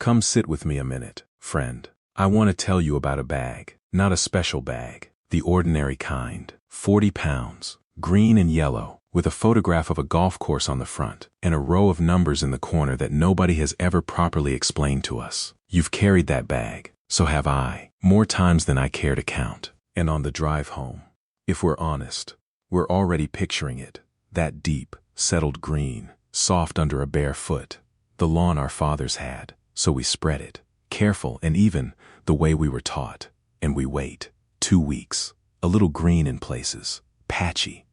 Come sit with me a minute, friend. I want to tell you about a bag, not a special bag, the ordinary kind. 40 pounds, green and yellow, with a photograph of a golf course on the front, and a row of numbers in the corner that nobody has ever properly explained to us. You've carried that bag, so have I, more times than I care to count. And on the drive home, if we're honest, we're already picturing it, that deep, settled green, soft under a bare foot, the lawn our fathers had, so we spread it, careful and even, the way we were taught, and we wait. 2 weeks, a little green in places, patchy.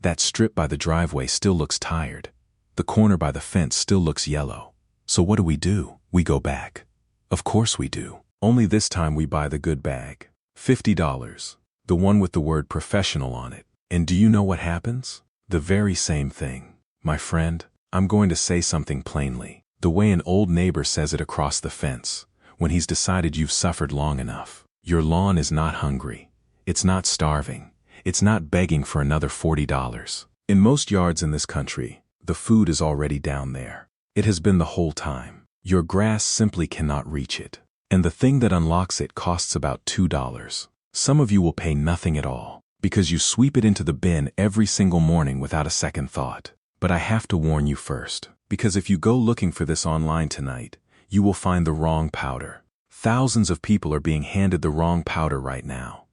That strip by the driveway still looks tired. The corner by the fence still looks yellow. So what do? We go back. Of course we do. Only this time we buy the good bag. $50. The one with the word professional on it. And do you know what happens? The very same thing. My friend, I'm going to say something plainly, the way an old neighbor says it across the fence, when he's decided you've suffered long enough. Your lawn is not hungry. It's not starving. It's not begging for another $40. In most yards in this country, the food is already down there. It has been the whole time. Your grass simply cannot reach it. And the thing that unlocks it costs about $2. Some of you will pay nothing at all, because you sweep it into the bin every single morning without a second thought. But I have to warn you first, because if you go looking for this online tonight, you will find the wrong powder. Thousands of people are being handed the wrong powder right now.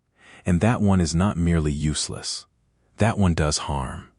And that one is not merely useless. That one does harm.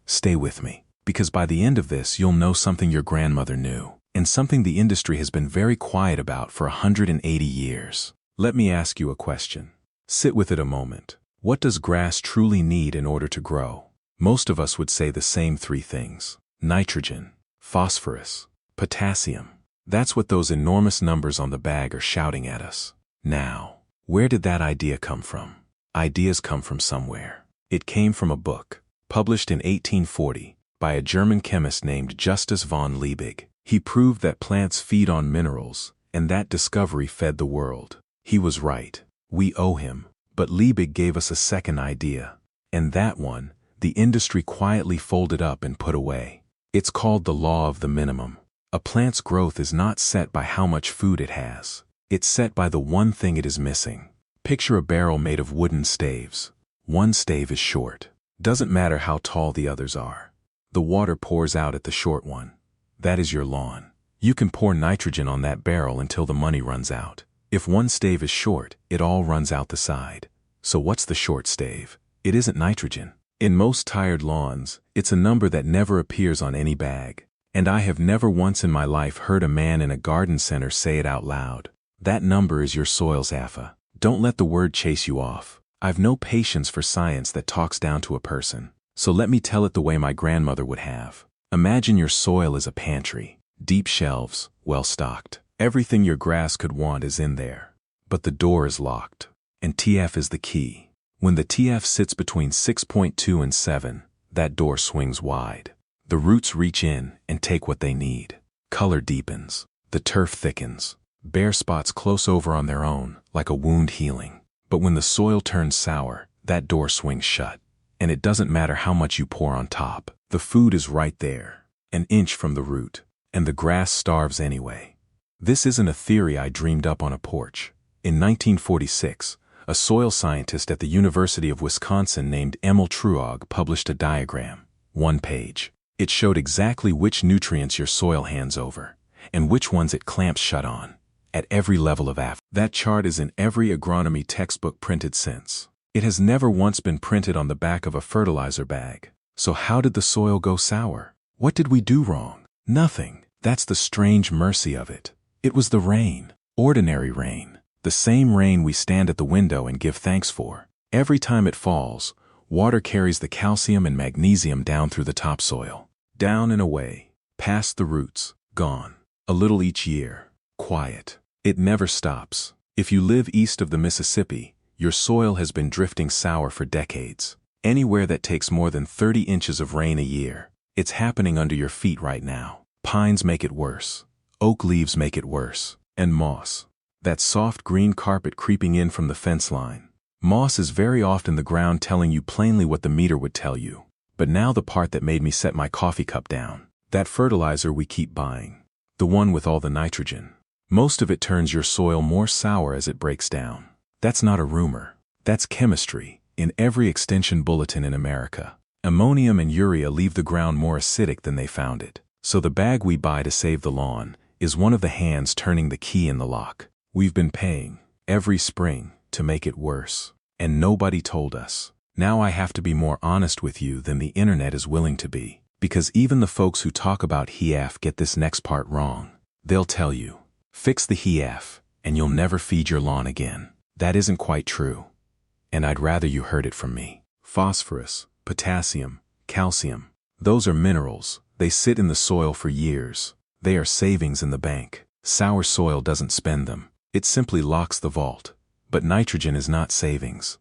Stay with me, because by the end of this you'll know something your grandmother knew, and something the industry has been very quiet about for 180 years. Let me ask you a question. Sit with it a moment. What does grass truly need in order to grow? Most of us would say the same 3 things. Nitrogen, phosphorus, potassium. That's what those enormous numbers on the bag are shouting at us. Now, where did that idea come from? Ideas come from somewhere. It came from a book, published in 1840, by a German chemist named Justus von Liebig. He proved that plants feed on minerals, and that discovery fed the world. He was right. We owe him. But Liebig gave us a second idea, and that one, the industry quietly folded up and put away. It's called the law of the minimum. A plant's growth is not set by how much food it has. It's set by the one thing it is missing. Picture a barrel made of wooden staves. One stave is short. Doesn't matter how tall the others are. The water pours out at the short one. That is your lawn. You can pour nitrogen on that barrel until the money runs out. If one stave is short, it all runs out the side. So what's the short stave? It isn't nitrogen. In most tired lawns, it's a number that never appears on any bag. And I have never once in my life heard a man in a garden center say it out loud. That number is your soil's AFA. Don't let the word chase you off. I've no patience for science that talks down to a person. So let me tell it the way my grandmother would have. Imagine your soil is a pantry. Deep shelves, well stocked. Everything your grass could want is in there. But the door is locked. And TF is the key. When the TF sits between 6.2 and 7, that door swings wide. The roots reach in and take what they need. Color deepens. The turf thickens. Bare spots close over on their own, like a wound healing. But when the soil turns sour, that door swings shut. And it doesn't matter how much you pour on top. The food is right there, an inch from the root. And the grass starves anyway. This isn't a theory I dreamed up on a porch. In 1946, a soil scientist at the University of Wisconsin named Emil Truog published a diagram. 1 page. It showed exactly which nutrients your soil hands over, and which ones it clamps shut on. At every level of AF. That chart is in every agronomy textbook printed since. It has never once been printed on the back of a fertilizer bag. So how did the soil go sour? What did we do wrong? Nothing. That's the strange mercy of it. It was the rain. Ordinary rain. The same rain we stand at the window and give thanks for. Every time it falls, water carries the calcium and magnesium down through the topsoil. Down and away. Past the roots. Gone. A little each year. Quiet. It never stops. If you live east of the Mississippi, your soil has been drifting sour for decades. Anywhere that takes more than 30 inches of rain a year, it's happening under your feet right now. Pines make it worse. Oak leaves make it worse. And moss. That soft green carpet creeping in from the fence line. Moss is very often the ground telling you plainly what the meter would tell you. But now the part that made me set my coffee cup down. That fertilizer we keep buying. The one with all the nitrogen. Most of it turns your soil more sour as it breaks down. That's not a rumor. That's chemistry. In every extension bulletin in America, ammonium and urea leave the ground more acidic than they found it. So the bag we buy to save the lawn is one of the hands turning the key in the lock. We've been paying, every spring, to make it worse. And nobody told us. Now I have to be more honest with you than the internet is willing to be. Because even the folks who talk about HEF get this next part wrong. They'll tell you, fix the HEF, and you'll never feed your lawn again. That isn't quite true. And I'd rather you heard it from me. Phosphorus, potassium, calcium. Those are minerals. They sit in the soil for years. They are savings in the bank. Sour soil doesn't spend them. It simply locks the vault. But nitrogen is not savings.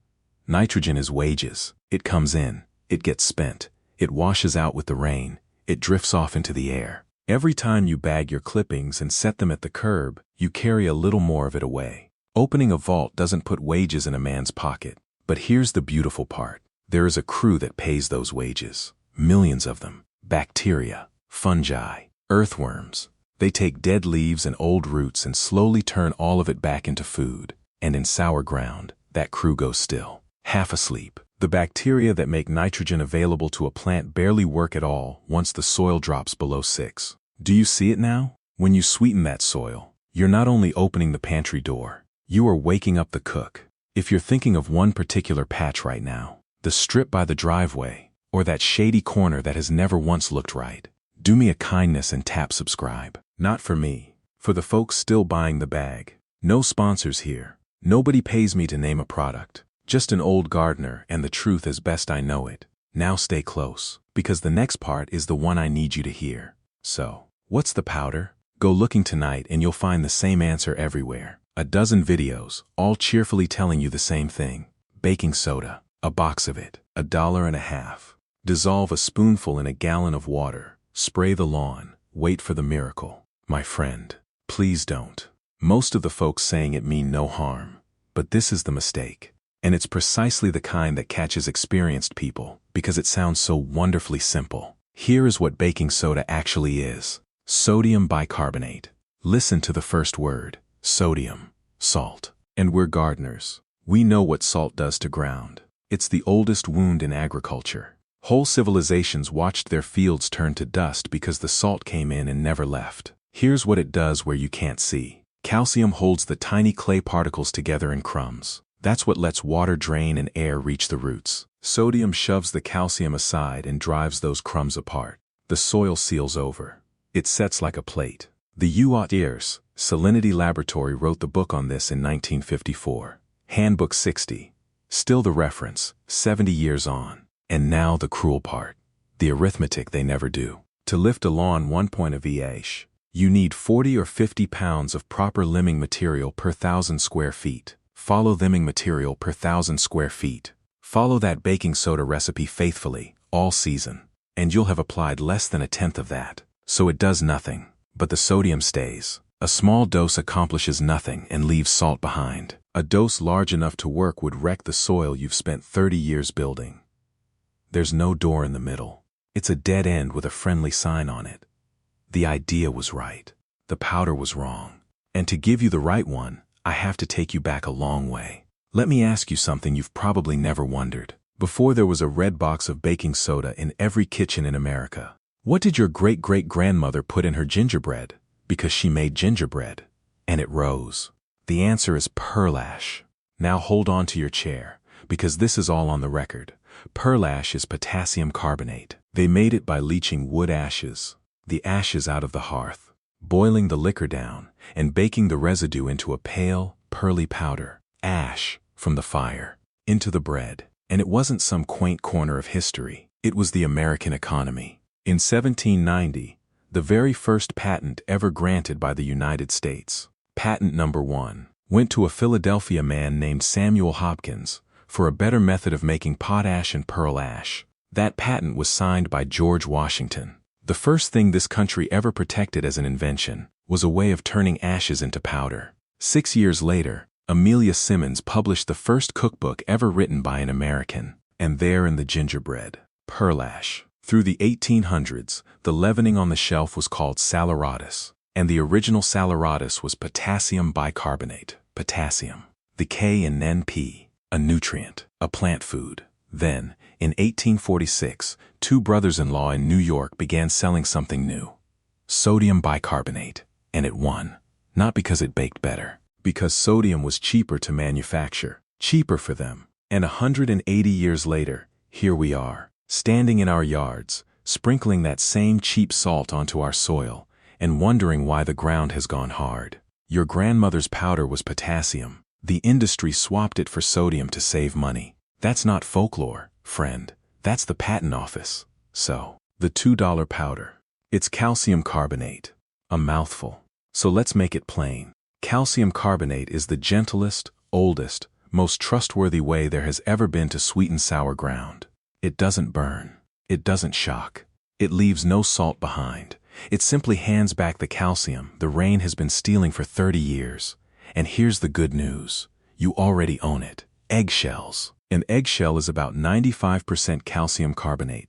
Nitrogen is wages. It comes in. It gets spent. It washes out with the rain. It drifts off into the air. Every time you bag your clippings and set them at the curb, you carry a little more of it away. Opening a vault doesn't put wages in a man's pocket. But here's the beautiful part. There is a crew that pays those wages. Millions of them. Bacteria, fungi, earthworms. They take dead leaves and old roots and slowly turn all of it back into food. And in sour ground, that crew goes still, half asleep. The bacteria that make nitrogen available to a plant barely work at all once the soil drops below 6. Do you see it now? When you sweeten that soil, you're not only opening the pantry door, you are waking up the cook. If you're thinking of one particular patch right now, the strip by the driveway, or that shady corner that has never once looked right, do me a kindness and tap subscribe. Not for me, for the folks still buying the bag. No sponsors here. Nobody pays me to name a product. Just an old gardener and the truth as best I know it. Now stay close, because the next part is the one I need you to hear. So, what's the powder? Go looking tonight and you'll find the same answer everywhere. A dozen videos, all cheerfully telling you the same thing. Baking soda, a box of it, $1.50. Dissolve a spoonful in a gallon of water. Spray the lawn. Wait for the miracle. My friend, please don't. Most of the folks saying it mean no harm. But this is the mistake. And it's precisely the kind that catches experienced people because it sounds so wonderfully simple. Here is what baking soda actually is. Sodium bicarbonate. Listen to the first word. Sodium. Salt. And we're gardeners. We know what salt does to ground. It's the oldest wound in agriculture. Whole civilizations watched their fields turn to dust because the salt came in and never left. Here's what it does where you can't see. Calcium holds the tiny clay particles together in crumbs. That's what lets water drain and air reach the roots. Sodium shoves the calcium aside and drives those crumbs apart. The soil seals over. It sets like a plate. The UATERS Salinity Laboratory wrote the book on this in 1954. Handbook 60. Still the reference, 70 years on. And now the cruel part. The arithmetic they never do. To lift a lawn 1 point of EH, you need 40 or 50 pounds of proper limbing material per 1,000 square feet. Follow limbing material per 1,000 square feet. Follow that baking soda recipe faithfully, all season, and you'll have applied less than 1/10 of that. So it does nothing, but the sodium stays. A small dose accomplishes nothing and leaves salt behind. A dose large enough to work would wreck the soil you've spent 30 years building. There's no door in the middle. It's a dead end with a friendly sign on it. The idea was right. The powder was wrong. And to give you the right one, I have to take you back a long way. Let me ask you something you've probably never wondered. Before there was a red box of baking soda in every kitchen in America, what did your great-great-grandmother put in her gingerbread? Because she made gingerbread, and it rose. The answer is pearl ash. Now hold on to your chair, because this is all on the record. Pearl ash is potassium carbonate. They made it by leaching wood ashes, the ashes out of the hearth, boiling the liquor down, and baking the residue into a pale, pearly powder. Ash, from the fire, into the bread. And it wasn't some quaint corner of history. It was the American economy. In 1790, the very first patent ever granted by the United States, patent number 1, went to a Philadelphia man named Samuel Hopkins for a better method of making potash and pearl ash. That patent was signed by George Washington. The first thing this country ever protected as an invention was a way of turning ashes into powder. 6 years later, Amelia Simmons published the first cookbook ever written by an American, and there in the gingerbread, pearl ash. Through the 1800s, the leavening on the shelf was called saleratus. And the original saleratus was potassium bicarbonate, potassium. The K in NP, a nutrient, a plant food. Then, in 1846, two brothers-in-law in New York began selling something new. Sodium bicarbonate. And it won. Not because it baked better. Because sodium was cheaper to manufacture. Cheaper for them. And 180 years later, here we are, standing in our yards, sprinkling that same cheap salt onto our soil, and wondering why the ground has gone hard. Your grandmother's powder was potassium. The industry swapped it for sodium to save money. That's not folklore, friend. That's the patent office. So, the $2 powder. It's calcium carbonate. A mouthful. So let's make it plain. Calcium carbonate is the gentlest, oldest, most trustworthy way there has ever been to sweeten sour ground. It doesn't burn. It doesn't shock. It leaves no salt behind. It simply hands back the calcium the rain has been stealing for 30 years. And here's the good news. You already own it. Eggshells. An eggshell is about 95% calcium carbonate.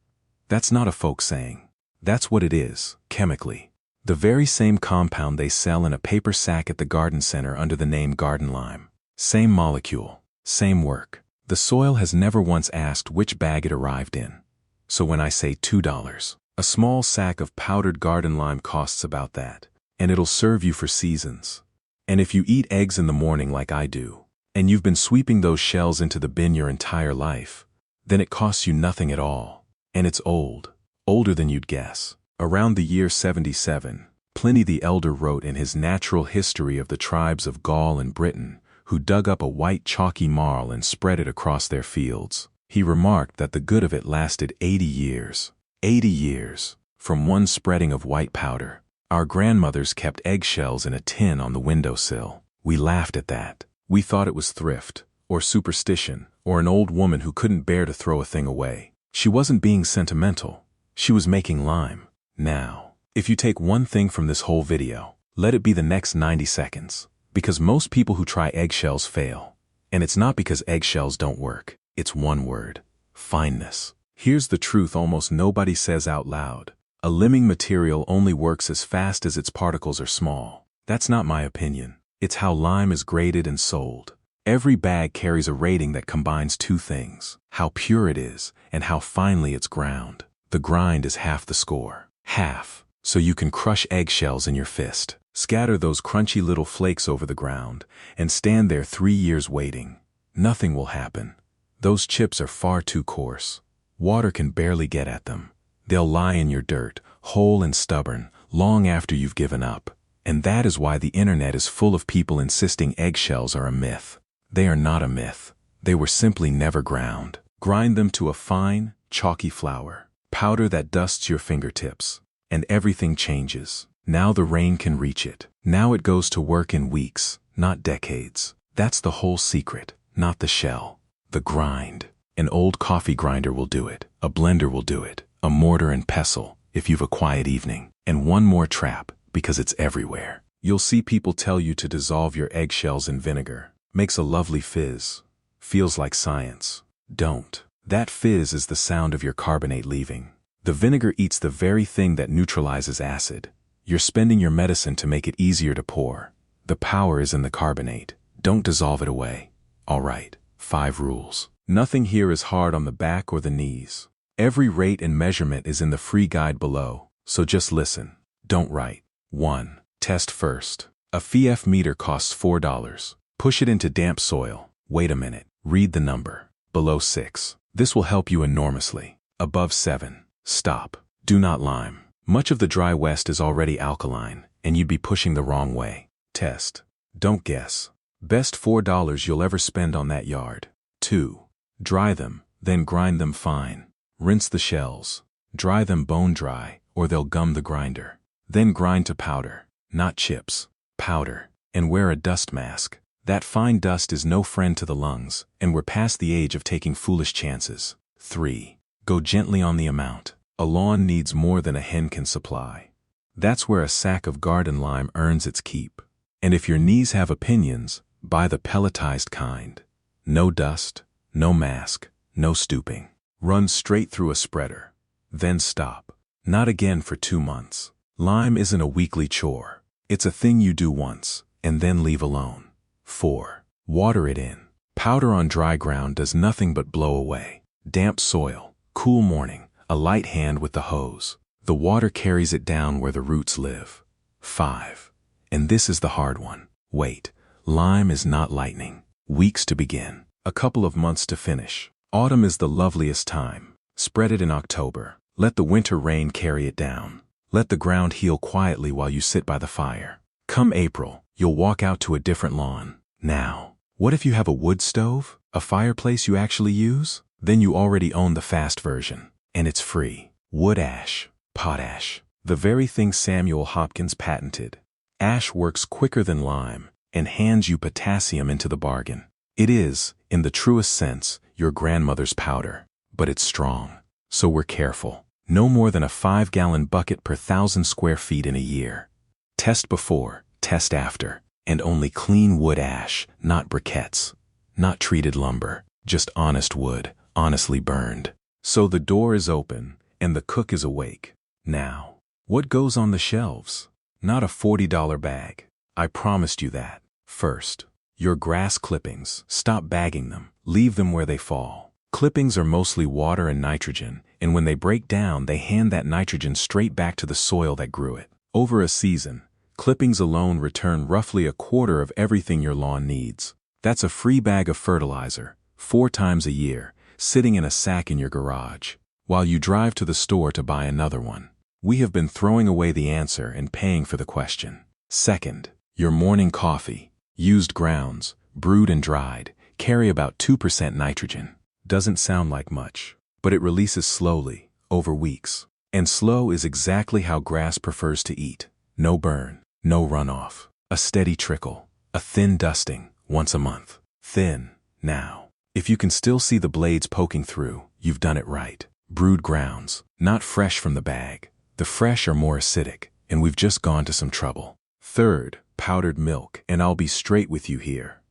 That's not a folk saying. That's what it is, chemically. The very same compound they sell in a paper sack at the garden center under the name garden lime. Same molecule. Same work. The soil has never once asked which bag it arrived in. So when I say $2, a small sack of powdered garden lime costs about that. And it'll serve you for seasons. And if you eat eggs in the morning like I do, and you've been sweeping those shells into the bin your entire life, then it costs you nothing at all. And it's old. Older than you'd guess. Around the year 77, Pliny the Elder wrote in his Natural History of the tribes of Gaul and Britain, who dug up a white chalky marl and spread it across their fields. He remarked that the good of it lasted 80 years. 80 years, from one spreading of white powder. Our grandmothers kept eggshells in a tin on the windowsill. We laughed at that. We thought it was thrift, or superstition, or an old woman who couldn't bear to throw a thing away. She wasn't being sentimental. She was making lime. Now, if you take one thing from this whole video, let it be the next 90 seconds. Because most people who try eggshells fail. And it's not because eggshells don't work. It's one word. Fineness. Here's the truth almost nobody says out loud. A limming material only works as fast as its particles are small. That's not my opinion. It's how lime is graded and sold. Every bag carries a rating that combines two things: how pure it is and how finely it's ground. The grind is half the score. Half. So you can crush eggshells in your fist, scatter those crunchy little flakes over the ground, and stand there 3 years waiting. Nothing will happen. Those chips are far too coarse. Water can barely get at them. They'll lie in your dirt, whole and stubborn, long after you've given up. And that is why the internet is full of people insisting eggshells are a myth. They are not a myth. They were simply never ground. Grind them to a fine, chalky flour, powder that dusts your fingertips, and everything changes. Now the rain can reach it. Now it goes to work in weeks, not decades. That's the whole secret, not the shell. The grind. An old coffee grinder will do it. A blender will do it. A mortar and pestle, if you've a quiet evening. And one more trap, because it's everywhere. You'll see people tell you to dissolve your eggshells in vinegar. Makes a lovely fizz. Feels like science. Don't. That fizz is the sound of your carbonate leaving. The vinegar eats the very thing that neutralizes acid. You're spending your medicine to make it easier to pour. The power is in the carbonate. Don't dissolve it away. All right. 5 rules. Nothing here is hard on the back or the knees. Every rate and measurement is in the free guide below, so just listen. Don't write. 1. Test first. A FF meter costs $4. Push it into damp soil. Wait a minute. Read the number. Below 6. This will help you enormously. Above 7. Stop. Do not lime. Much of the dry West is already alkaline, and you'd be pushing the wrong way. Test. Don't guess. Best $4 you'll ever spend on that yard. 2. Dry them, then grind them fine. Rinse the shells. Dry them bone dry, or they'll gum the grinder. Then grind to powder, not chips. Powder. And wear a dust mask. That fine dust is no friend to the lungs, and we're past the age of taking foolish chances. 3. Go gently on the amount. A lawn needs more than a hen can supply. That's where a sack of garden lime earns its keep. And if your knees have opinions, buy the pelletized kind. No dust, no mask, no stooping. Run straight through a spreader. Then stop. Not again for 2 months. Lime isn't a weekly chore. It's a thing you do once, and then leave alone. 4. Water it in. Powder on dry ground does nothing but blow away. Damp soil, cool morning, a light hand with the hose. The water carries it down where the roots live. 5. And this is the hard one. Wait, lime is not lightning. Weeks to begin, a couple of months to finish. Autumn is the loveliest time. Spread it in October. Let the winter rain carry it down. Let the ground heal quietly while you sit by the fire. Come April, you'll walk out to a different lawn. Now, what if you have a wood stove, a fireplace you actually use? Then you already own the fast version, and it's free. Wood ash, potash, the very thing Samuel Hopkins patented. Ash works quicker than lime and hands you potassium into the bargain. It is, in the truest sense, your grandmother's powder, but it's strong. So we're careful. No more than a 5-gallon bucket per 1,000 square feet in a year. Test before, test after, and only clean wood ash, not briquettes, not treated lumber, just honest wood, honestly burned. So the door is open, and the cook is awake. Now, what goes on the shelves? Not a $40 bag. I promised you that. First, your grass clippings. Stop bagging them. Leave them where they fall. Clippings are mostly water and nitrogen, and when they break down, they hand that nitrogen straight back to the soil that grew it. Over a season, clippings alone return roughly a quarter of everything your lawn needs. That's a free bag of fertilizer, 4 times a year, sitting in a sack in your garage, while you drive to the store to buy another one. We have been throwing away the answer and paying for the question. Second, your morning coffee. Used grounds, brewed and dried, carry about 2% nitrogen. Doesn't sound like much, but it releases slowly, over weeks. And slow is exactly how grass prefers to eat. No burn, no runoff. A steady trickle, a thin dusting, once a month. Thin, now. If you can still see the blades poking through, you've done it right. Brewed grounds, not fresh from the bag. The fresh are more acidic, and we've just gone to some trouble. Third, powdered milk, and I'll be straight with you here.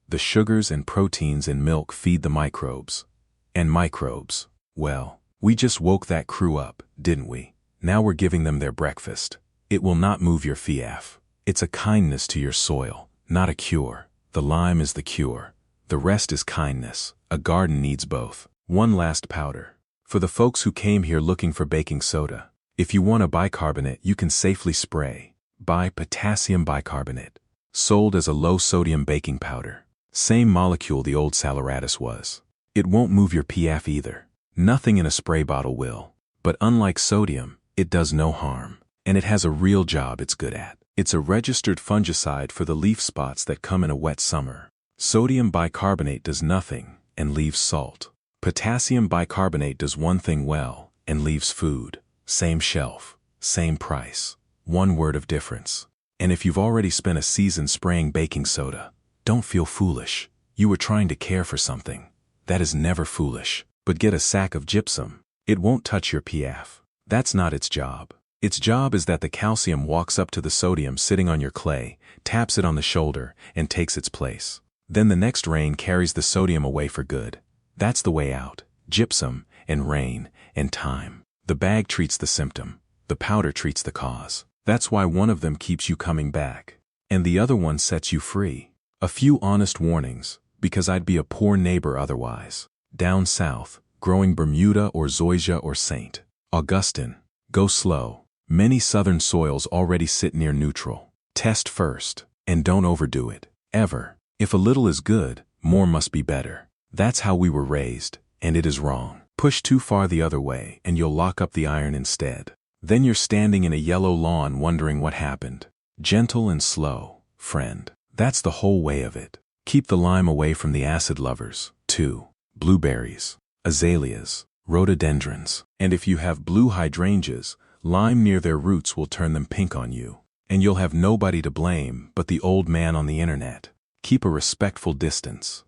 The sugars and proteins in milk feed the microbes. And microbes, well, we just woke that crew up, didn't we? Now we're giving them their breakfast. It will not move your fief. It's a kindness to your soil, not a cure. The lime is the cure. The rest is kindness. A garden needs both. One last powder. For the folks who came here looking for baking soda, if you want a bicarbonate you can safely spray. Buy potassium bicarbonate. Sold as a low-sodium baking powder. Same molecule the old saleratus was. It won't move your PF either. Nothing in a spray bottle will. But unlike sodium, it does no harm. And it has a real job it's good at. It's a registered fungicide for the leaf spots that come in a wet summer. Sodium bicarbonate does nothing and leaves salt. Potassium bicarbonate does one thing well and leaves food. Same shelf, same price. One word of difference. And if you've already spent a season spraying baking soda, don't feel foolish. You were trying to care for something. That is never foolish. But get a sack of gypsum. It won't touch your PF. That's not its job. Its job is that the calcium walks up to the sodium sitting on your clay, taps it on the shoulder, and takes its place. Then the next rain carries the sodium away for good. That's the way out. Gypsum, and rain, and time. The bag treats the symptom. The powder treats the cause. That's why one of them keeps you coming back, and the other one sets you free. A few honest warnings, because I'd be a poor neighbor otherwise. Down south, growing Bermuda or Zoysia or St. Augustine. Go slow. Many southern soils already sit near neutral. Test first, and don't overdo it, ever. If a little is good, more must be better. That's how we were raised, and it is wrong. Push too far the other way, and you'll lock up the iron instead. Then you're standing in a yellow lawn wondering what happened. Gentle and slow, friend. That's the whole way of it. Keep the lime away from the acid lovers, too. Blueberries, azaleas, rhododendrons. And if you have blue hydrangeas, lime near their roots will turn them pink on you. And you'll have nobody to blame but the old man on the internet. Keep a respectful distance.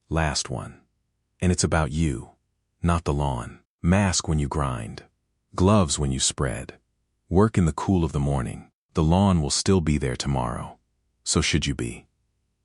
Last one. And it's about you, not the lawn. Mask when you grind. Gloves when you spread. Work in the cool of the morning. The lawn will still be there tomorrow. So should you be.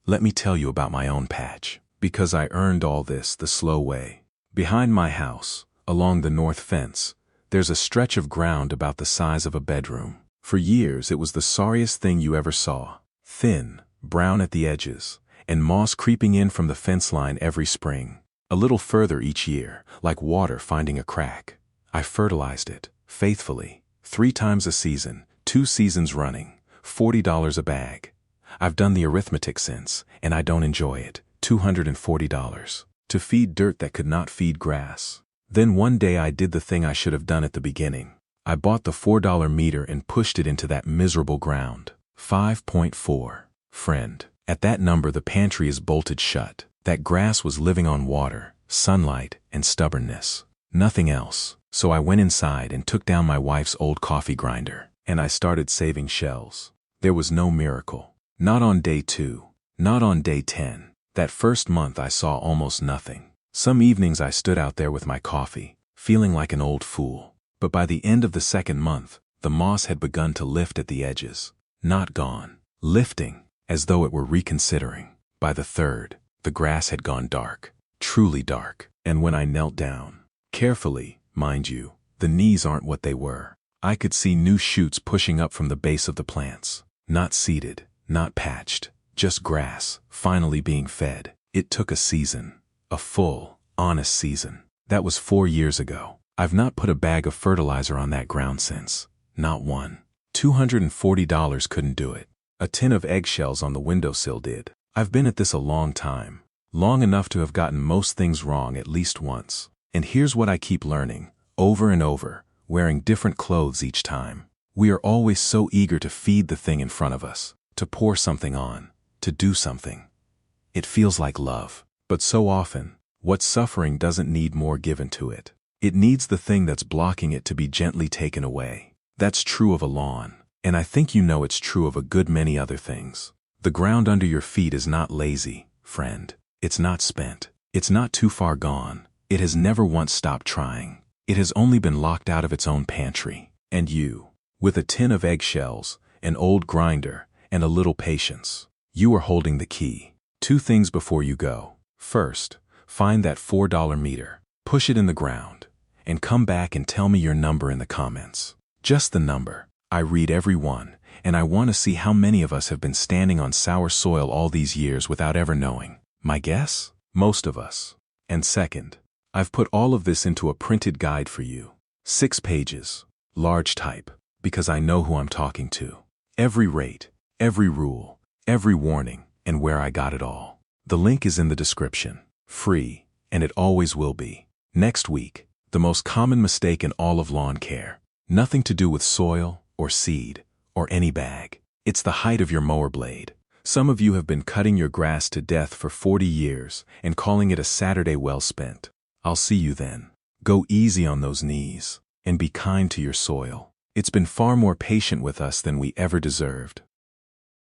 Let me tell you about my own patch, because I earned all this the slow way. Behind my house, along the north fence, there's a stretch of ground about the size of a bedroom. For years it was the sorriest thing you ever saw. Thin, brown at the edges, and moss creeping in from the fence line every spring. A little further each year, like water finding a crack. I fertilized it, faithfully, 3 times a season, 2 seasons running, $40 a bag. I've done the arithmetic since, and I don't enjoy it. $240. To feed dirt that could not feed grass. Then one day I did the thing I should have done at the beginning. I bought the $4 meter and pushed it into that miserable ground. 5.4. Friend. At that number the pantry is bolted shut. That grass was living on water, sunlight, and stubbornness. Nothing else. So I went inside and took down my wife's old coffee grinder, and I started saving shells. There was no miracle. Not on day 2. Not on day 10. That first month I saw almost nothing. Some evenings I stood out there with my coffee, feeling like an old fool. But by the end of the second month, the moss had begun to lift at the edges. Not gone. Lifting, as though it were reconsidering. By the third, the grass had gone dark. Truly dark. And when I knelt down, carefully, mind you, the knees aren't what they were. I could see new shoots pushing up from the base of the plants. Not seeded, not patched, just grass, finally being fed. It took a season. A full, honest season. That was 4 years ago. I've not put a bag of fertilizer on that ground since. Not one. $240 couldn't do it. A tin of eggshells on the windowsill did. I've been at this a long time. Long enough to have gotten most things wrong at least once. And here's what I keep learning, over and over, wearing different clothes each time. We are always so eager to feed the thing in front of us, to pour something on, to do something. It feels like love. But so often, what suffering doesn't need more given to it. It needs the thing that's blocking it to be gently taken away. That's true of a lawn, and I think you know it's true of a good many other things. The ground under your feet is not lazy, friend. It's not spent. It's not too far gone. It has never once stopped trying. It has only been locked out of its own pantry. And you, with a tin of eggshells, an old grinder, and a little patience, you are holding the key. 2 things before you go. First, find that $4 meter, push it in the ground, and come back and tell me your number in the comments. Just the number. I read every one, and I want to see how many of us have been standing on sour soil all these years without ever knowing. My guess? Most of us. And second, I've put all of this into a printed guide for you. 6 pages, large type, because I know who I'm talking to. Every rate, every rule, every warning, and where I got it all. The link is in the description. Free, and it always will be. Next week, the most common mistake in all of lawn care. Nothing to do with soil, or seed, or any bag. It's the height of your mower blade. Some of you have been cutting your grass to death for 40 years and calling it a Saturday well spent. I'll see you then. Go easy on those knees, and be kind to your soil. It's been far more patient with us than we ever deserved.